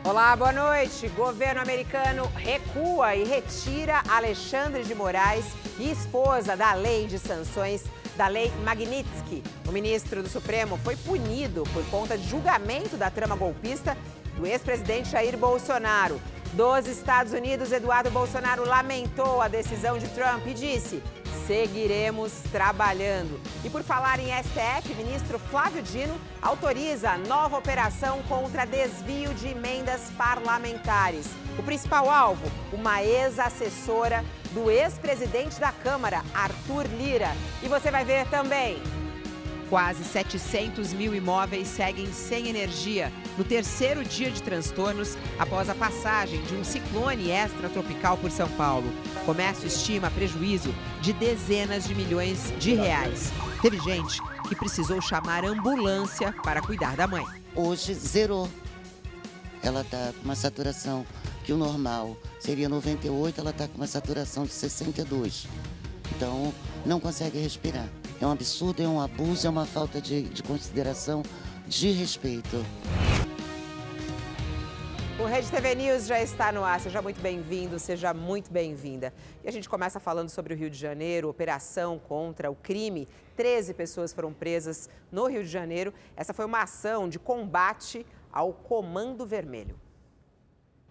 Olá, boa noite. Governo americano recua e retira Alexandre de Moraes e esposa da lei de sanções, da lei Magnitsky. O ministro do Supremo foi punido por conta de julgamento da trama golpista do ex-presidente Jair Bolsonaro. Dos Estados Unidos, Eduardo Bolsonaro lamentou a decisão de Trump e disse: seguiremos trabalhando. E por falar em STF, o ministro Flávio Dino autoriza a nova operação contra desvio de emendas parlamentares. O principal alvo, uma ex-assessora do ex-presidente da Câmara, Arthur Lira. E você vai ver também: quase 700 mil imóveis seguem sem energia no terceiro dia de transtornos após a passagem de um ciclone extratropical por São Paulo. O comércio estima prejuízo de dezenas de milhões de reais. Teve gente que precisou chamar ambulância para cuidar da mãe. Hoje zerou. Ela está com uma saturação que o normal seria 98, ela está com uma saturação de 62. Então, não consegue respirar. É um absurdo, é um abuso, é uma falta de consideração, de respeito. O Rede TV News já está no ar. Seja muito bem-vindo, seja muito bem-vinda. E a gente começa falando sobre o Rio de Janeiro, operação contra o crime. 13 pessoas foram presas no Rio de Janeiro. Essa foi uma ação de combate ao Comando Vermelho.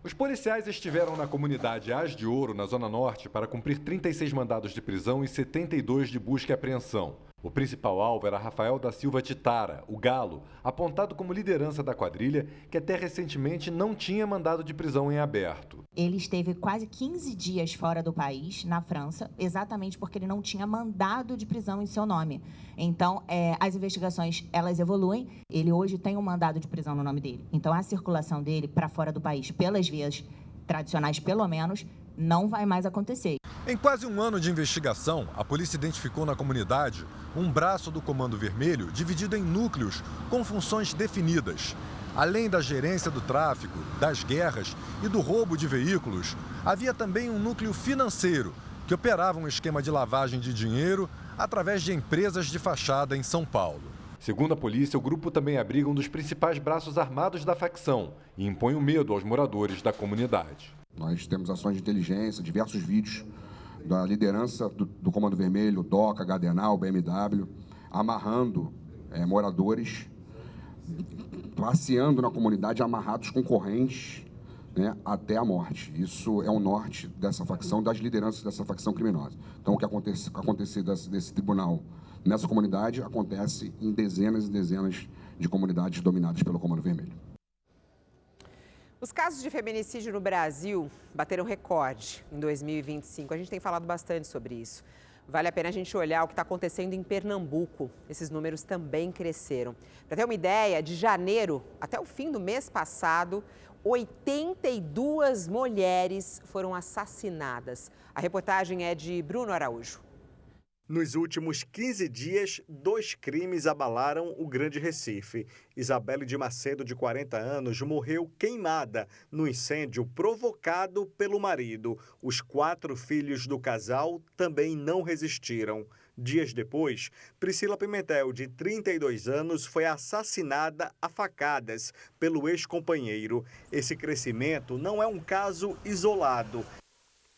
Os policiais estiveram na comunidade As de Ouro, na Zona Norte, para cumprir 36 mandados de prisão e 72 de busca e apreensão. O principal alvo era Rafael da Silva Titara, o Galo, apontado como liderança da quadrilha, que até recentemente não tinha mandado de prisão em aberto. Ele esteve quase 15 dias fora do país, na França, exatamente porque ele não tinha mandado de prisão em seu nome. Então, as investigações, elas evoluem. Ele hoje tem um mandado de prisão no nome dele. Então, a circulação dele para fora do país, pelas vias tradicionais, pelo menos, não vai mais acontecer. Em quase um ano de investigação, a polícia identificou na comunidade um braço do Comando Vermelho dividido em núcleos com funções definidas. Além da gerência do tráfico, das guerras e do roubo de veículos, havia também um núcleo financeiro que operava um esquema de lavagem de dinheiro através de empresas de fachada em São Paulo. Segundo a polícia, o grupo também abriga um dos principais braços armados da facção e impõe o medo aos moradores da comunidade. Nós temos ações de inteligência, diversos vídeos da liderança do Comando Vermelho, DOCA, Gardenal, BMW, amarrando moradores, passeando na comunidade amarrados com correntes, né, até a morte. Isso é o norte dessa facção, das lideranças dessa facção criminosa. Então, o que acontecer desse tribunal nessa comunidade acontece em dezenas e dezenas de comunidades dominadas pelo Comando Vermelho. Os casos de feminicídio no Brasil bateram recorde em 2025. A gente tem falado bastante sobre isso. Vale a pena a gente olhar o que está acontecendo em Pernambuco. Esses números também cresceram. Para ter uma ideia, de janeiro até o fim do mês passado, 82 mulheres foram assassinadas. A reportagem é de Bruno Araújo. Nos últimos 15 dias, 2 crimes abalaram o Grande Recife. Isabelle de Macedo, de 40 anos, morreu queimada no incêndio provocado pelo marido. Os 4 filhos do casal também não resistiram. Dias depois, Priscila Pimentel, de 32 anos, foi assassinada a facadas pelo ex-companheiro. Esse crescimento não é um caso isolado.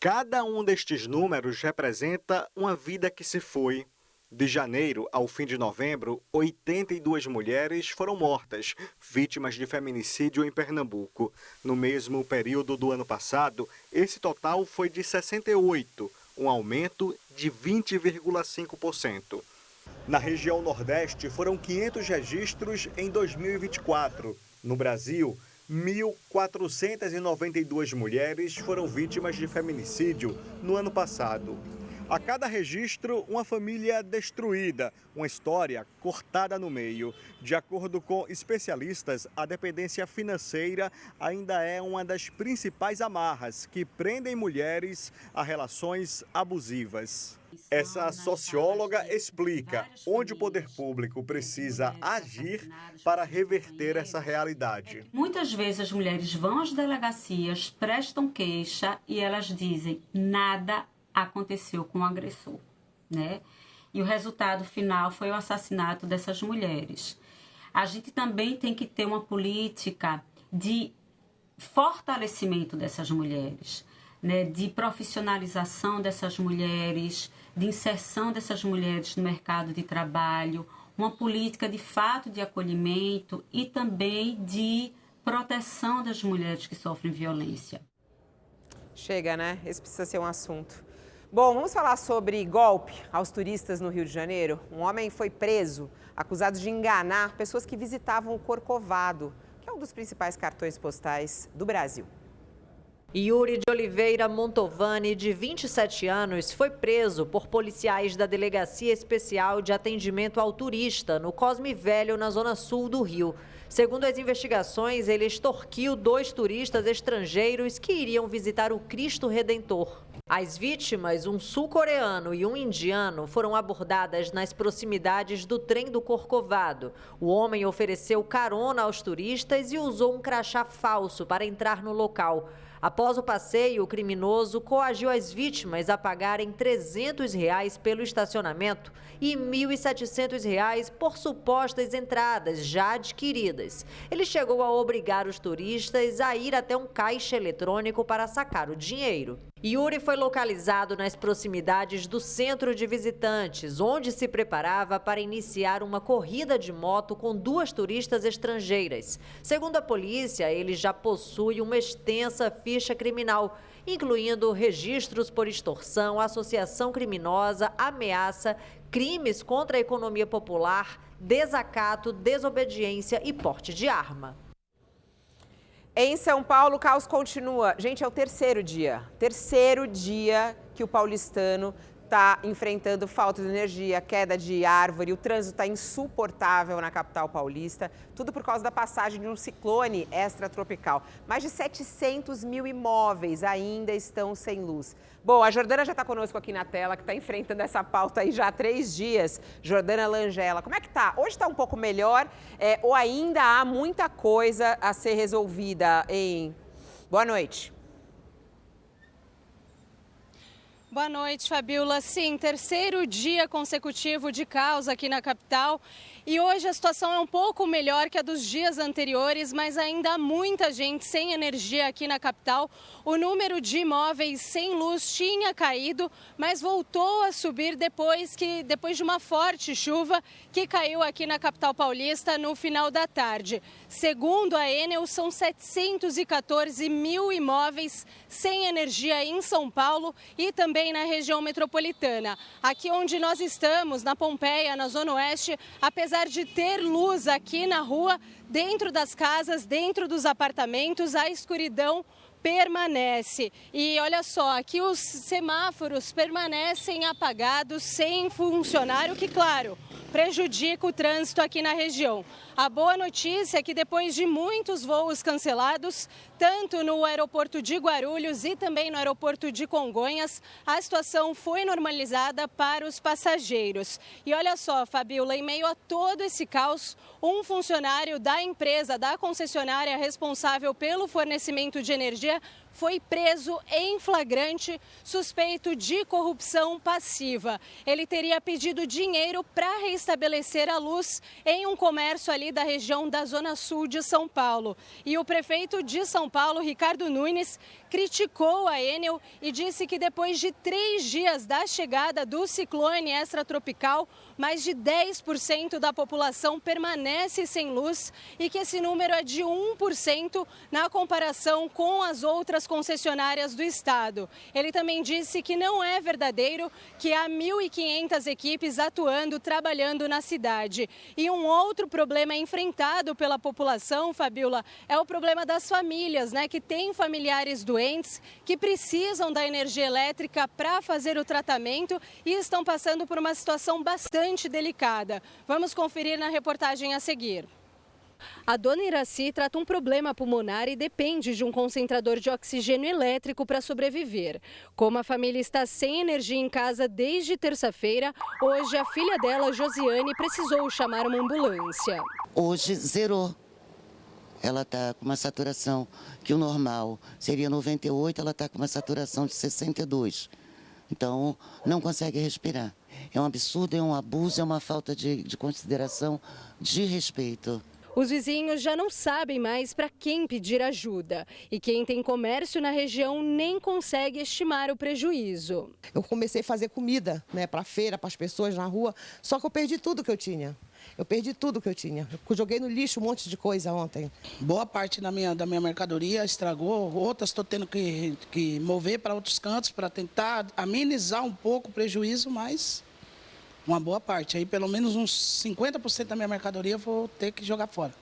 Cada um destes números representa uma vida que se foi. De janeiro ao fim de novembro, 82 mulheres foram mortas, vítimas de feminicídio em Pernambuco. No mesmo período do ano passado, esse total foi de 68, um aumento de 20,5%. Na região Nordeste, foram 500 registros em 2024. No Brasil, 1.492 mulheres foram vítimas de feminicídio no ano passado. A cada registro, uma família destruída, uma história cortada no meio. De acordo com especialistas, a dependência financeira ainda é uma das principais amarras que prendem mulheres a relações abusivas. Essa socióloga explica onde o poder público precisa agir para reverter essa realidade. Muitas vezes as mulheres vão às delegacias, prestam queixa e elas dizem nada aconteceu com o agressor, né? E o resultado final foi o assassinato dessas mulheres. A gente também tem que ter uma política de fortalecimento dessas mulheres, né, de profissionalização dessas mulheres, de inserção dessas mulheres no mercado de trabalho, uma política de fato de acolhimento e também de proteção das mulheres que sofrem violência. Chega, né? Esse precisa ser um assunto. Bom, vamos falar sobre golpe aos turistas no Rio de Janeiro. Um homem foi preso, acusado de enganar pessoas que visitavam o Corcovado, que é um dos principais cartões postais do Brasil. Yuri de Oliveira Montovani, de 27 anos, foi preso por policiais da Delegacia Especial de Atendimento ao Turista, no Cosme Velho, na zona sul do Rio. Segundo as investigações, ele extorquiu 2 turistas estrangeiros que iriam visitar o Cristo Redentor. As vítimas, um sul-coreano e um indiano, foram abordadas nas proximidades do trem do Corcovado. O homem ofereceu carona aos turistas e usou um crachá falso para entrar no local. Após o passeio, o criminoso coagiu as vítimas a pagarem R$ 300 pelo estacionamento e R$ 1.700 por supostas entradas já adquiridas. Ele chegou a obrigar os turistas a ir até um caixa eletrônico para sacar o dinheiro. Yuri foi localizado nas proximidades do centro de visitantes, onde se preparava para iniciar uma corrida de moto com 2 turistas estrangeiras. Segundo a polícia, ele já possui uma extensa ficha criminal, incluindo registros por extorsão, associação criminosa, ameaça, crimes contra a economia popular, desacato, desobediência e porte de arma. Em São Paulo, o caos continua. Gente, é o terceiro dia que o paulistano está enfrentando falta de energia, queda de árvore, o trânsito está insuportável na capital paulista, tudo por causa da passagem de um ciclone extratropical. Mais de 700 mil imóveis ainda estão sem luz. Bom, a Jordana já está conosco aqui na tela, que está enfrentando essa pauta aí já há 3 dias. Jordana Langella, como é que tá? Hoje está um pouco melhor ou ainda há muita coisa a ser resolvida em... Boa noite. Boa noite, Fabiola. Sim, terceiro dia consecutivo de caos aqui na capital. E hoje a situação é um pouco melhor que a dos dias anteriores, mas ainda há muita gente sem energia aqui na capital. O número de imóveis sem luz tinha caído, mas voltou a subir depois de uma forte chuva que caiu aqui na capital paulista no final da tarde. Segundo a Enel, são 714 mil imóveis sem energia em São Paulo e também na região metropolitana. Aqui onde nós estamos, na Pompeia, na Zona Oeste, apesar de ter luz aqui na rua, dentro das casas, dentro dos apartamentos, a escuridão permanece. E olha só, aqui os semáforos permanecem apagados, sem funcionar, o que, claro, prejudica o trânsito aqui na região. A boa notícia é que depois de muitos voos cancelados, tanto no aeroporto de Guarulhos e também no aeroporto de Congonhas, a situação foi normalizada para os passageiros. E olha só, Fabiola, em meio a todo esse caos, um funcionário da empresa, da concessionária responsável pelo fornecimento de energia, foi preso em flagrante, suspeito de corrupção passiva. Ele teria pedido dinheiro para restabelecer a luz em um comércio ali da região da Zona Sul de São Paulo. E o prefeito de São Paulo, Ricardo Nunes, criticou a Enel e disse que depois de 3 dias da chegada do ciclone extratropical, mais de 10% da população permanece sem luz e que esse número é de 1% na comparação com as outras concessionárias do estado. Ele também disse que não é verdadeiro que há 1.500 equipes atuando, trabalhando na cidade. E um outro problema enfrentado pela população, Fabiola, é o problema das famílias, né, que têm familiares doentes, que precisam da energia elétrica para fazer o tratamento e estão passando por uma situação bastante delicada. Vamos conferir na reportagem a seguir. A dona Iraci trata um problema pulmonar e depende de um concentrador de oxigênio elétrico para sobreviver. Como a família está sem energia em casa desde terça-feira, hoje a filha dela, Josiane, precisou chamar uma ambulância. Hoje zerou. Ela está com uma saturação que o normal seria 98, ela está com uma saturação de 62. Então, não consegue respirar. É um absurdo, é um abuso, é uma falta de consideração, de respeito. Os vizinhos já não sabem mais para quem pedir ajuda. E quem tem comércio na região nem consegue estimar o prejuízo. Eu comecei a fazer comida, para a feira, para as pessoas na rua, só que eu perdi tudo que eu tinha. Eu joguei no lixo um monte de coisa ontem. Boa parte da minha mercadoria estragou, outras estou tendo que mover para outros cantos para tentar amenizar um pouco o prejuízo, mas uma boa parte. Aí pelo menos uns 50% da minha mercadoria eu vou ter que jogar fora.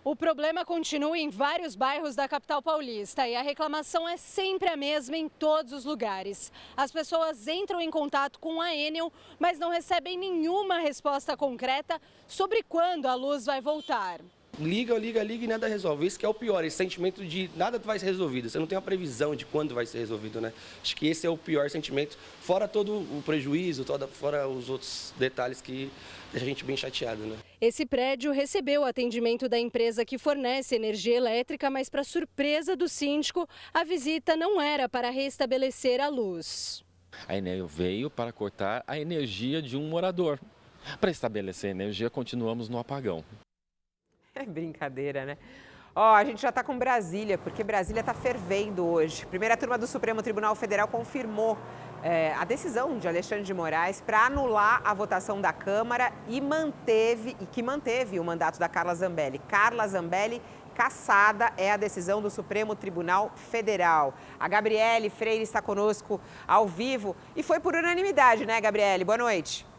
O problema continua em vários bairros da capital paulista e a reclamação é sempre a mesma em todos os lugares. As pessoas entram em contato com a Enel, mas não recebem nenhuma resposta concreta sobre quando a luz vai voltar. Liga e nada resolve. Isso que é o pior, esse sentimento de nada vai ser resolvido. Você não tem uma previsão de quando vai ser resolvido, né? Acho que esse é o pior sentimento, fora todo o prejuízo, fora os outros detalhes que deixa a gente bem chateado, né? Esse prédio recebeu o atendimento da empresa que fornece energia elétrica, mas para surpresa do síndico, a visita não era para restabelecer a luz. A Enel veio para cortar a energia de um morador. Para estabelecer a energia, continuamos no apagão. É brincadeira, né? A gente já está com Brasília, porque Brasília está fervendo hoje. Primeira turma do Supremo Tribunal Federal confirmou a decisão de Alexandre de Moraes para anular a votação da Câmara e que manteve o mandato da Carla Zambelli. Carla Zambelli cassada é a decisão do Supremo Tribunal Federal. A Gabriele Freire está conosco ao vivo e foi por unanimidade, né, Gabriele? Boa noite.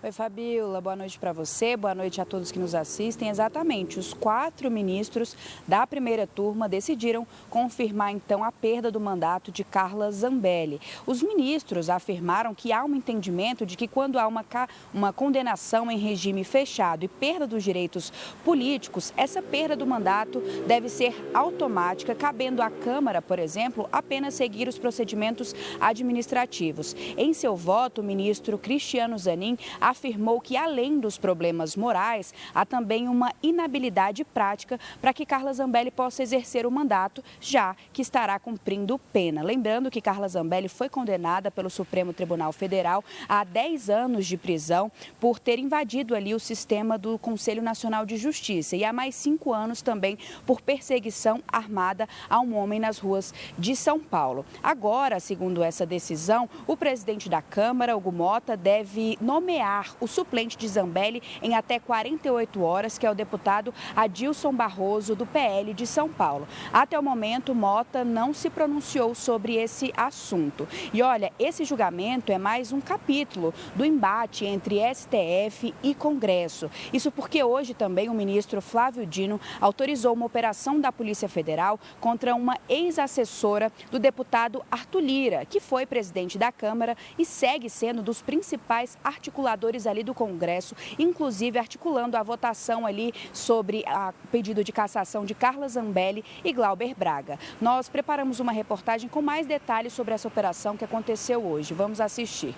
Oi, Fabíola, boa noite para você, boa noite a todos que nos assistem. Exatamente, os 4 ministros da primeira turma decidiram confirmar, então, a perda do mandato de Carla Zambelli. Os ministros afirmaram que há um entendimento de que quando há uma condenação em regime fechado e perda dos direitos políticos, essa perda do mandato deve ser automática, cabendo à Câmara, por exemplo, apenas seguir os procedimentos administrativos. Em seu voto, o ministro Cristiano Zanin afirmou que, além dos problemas morais, há também uma inabilidade prática para que Carla Zambelli possa exercer o mandato, já que estará cumprindo pena. Lembrando que Carla Zambelli foi condenada pelo Supremo Tribunal Federal a 10 anos de prisão por ter invadido ali o sistema do Conselho Nacional de Justiça e a mais 5 anos também por perseguição armada a um homem nas ruas de São Paulo. Agora, segundo essa decisão, o presidente da Câmara, Hugo Mota, deve nomear o suplente de Zambelli em até 48 horas, que é o deputado Adilson Barroso, do PL de São Paulo. Até o momento, Mota não se pronunciou sobre esse assunto. E olha, esse julgamento é mais um capítulo do embate entre STF e Congresso. Isso porque hoje também o ministro Flávio Dino autorizou uma operação da Polícia Federal contra uma ex-assessora do deputado Arthur Lira, que foi presidente da Câmara e segue sendo dos principais articuladores ali do Congresso, inclusive articulando a votação ali sobre o pedido de cassação de Carla Zambelli e Glauber Braga. Nós preparamos uma reportagem com mais detalhes sobre essa operação que aconteceu hoje. Vamos assistir.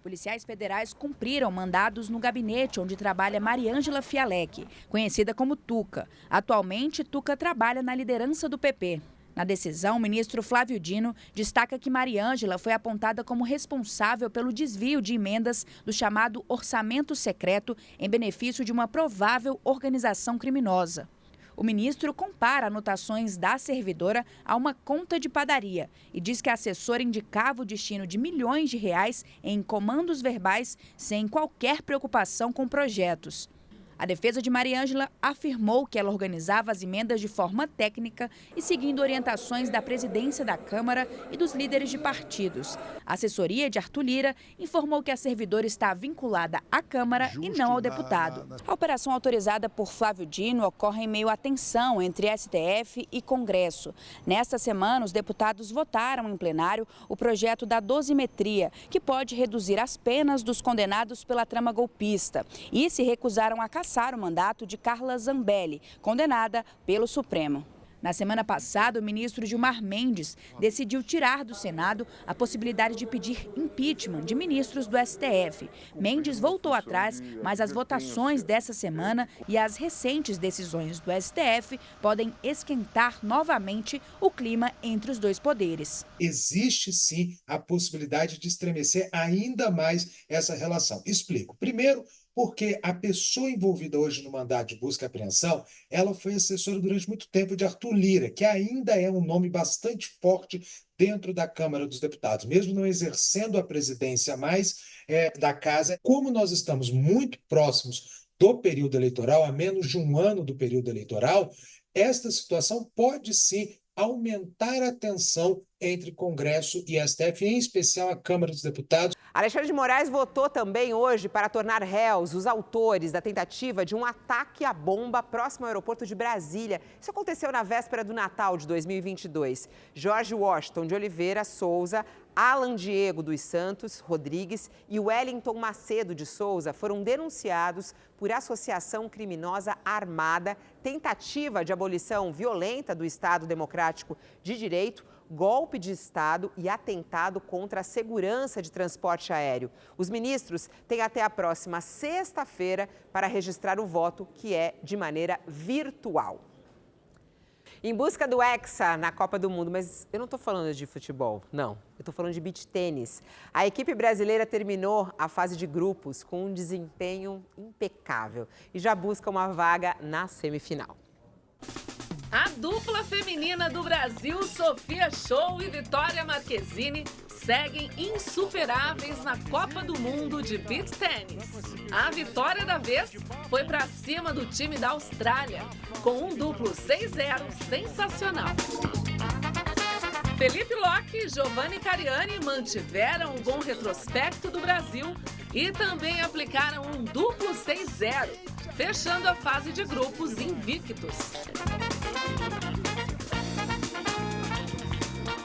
Policiais federais cumpriram mandados no gabinete onde trabalha Mariângela Fialec, conhecida como Tuca. Atualmente, Tuca trabalha na liderança do PP. Na decisão, o ministro Flávio Dino destaca que Mariângela foi apontada como responsável pelo desvio de emendas do chamado orçamento secreto em benefício de uma provável organização criminosa. O ministro compara anotações da servidora a uma conta de padaria e diz que a assessora indicava o destino de milhões de reais em comandos verbais sem qualquer preocupação com projetos. A defesa de Mariângela afirmou que ela organizava as emendas de forma técnica e seguindo orientações da presidência da Câmara e dos líderes de partidos. A assessoria de Arthur Lira informou que a servidora está vinculada à Câmara e não ao deputado. A operação autorizada por Flávio Dino ocorre em meio à tensão entre STF e Congresso. Nesta semana, os deputados votaram em plenário o projeto da dosimetria, que pode reduzir as penas dos condenados pela trama golpista, e se recusaram a cassar o mandato de Carla Zambelli, condenada pelo Supremo. Na semana passada, o ministro Gilmar Mendes decidiu tirar do Senado a possibilidade de pedir impeachment de ministros do STF. Mendes voltou atrás, mas as votações dessa semana e as recentes decisões do STF podem esquentar novamente o clima entre os dois poderes. Existe sim a possibilidade de estremecer ainda mais essa relação. Explico. Primeiro, porque a pessoa envolvida hoje no mandado de busca e apreensão, ela foi assessora durante muito tempo de Arthur Lira, que ainda é um nome bastante forte dentro da Câmara dos Deputados, mesmo não exercendo a presidência mais da casa. Como nós estamos muito próximos do período eleitoral, a menos de um ano do período eleitoral, esta situação pode sim aumentar a tensão entre Congresso e STF, em especial a Câmara dos Deputados. Alexandre de Moraes votou também hoje para tornar réus os autores da tentativa de um ataque à bomba próximo ao aeroporto de Brasília. Isso aconteceu na véspera do Natal de 2022. Jorge Washington de Oliveira Souza, Alan Diego dos Santos Rodrigues e Wellington Macedo de Souza foram denunciados por associação criminosa armada, tentativa de abolição violenta do Estado Democrático de Direito, golpe de Estado e atentado contra a segurança de transporte aéreo. Os ministros têm até a próxima sexta-feira para registrar o voto, que é de maneira virtual. Em busca do Hexa na Copa do Mundo, mas eu não estou falando de futebol, não. Eu estou falando de beach tênis. A equipe brasileira terminou a fase de grupos com um desempenho impecável e já busca uma vaga na semifinal. A dupla feminina do Brasil, Sofia Show e Vitória Marquezine, seguem insuperáveis na Copa do Mundo de beach tênis. A vitória da vez foi para cima do time da Austrália, com um duplo 6-0 sensacional. Felipe Locke e Giovanni Cariani mantiveram o bom retrospecto do Brasil e também aplicaram um duplo 6-0, fechando a fase de grupos invictos.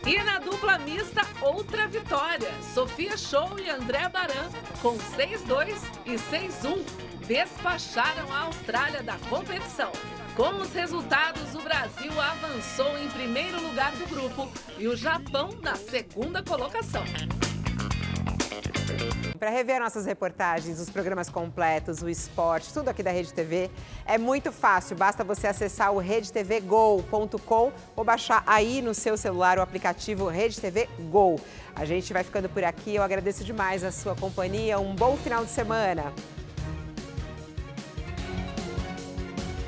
E na dupla mista, outra vitória. Sofia Show e André Baran, com 6-2 e 6-1, despacharam a Austrália da competição. Com os resultados, o Brasil avançou em primeiro lugar do grupo e o Japão na segunda colocação. Para rever nossas reportagens, os programas completos, o esporte, tudo aqui da Rede TV, é muito fácil. Basta você acessar o redetvgo.com ou baixar aí no seu celular o aplicativo Rede TV Go. A gente vai ficando por aqui. Eu agradeço demais a sua companhia. Um bom final de semana.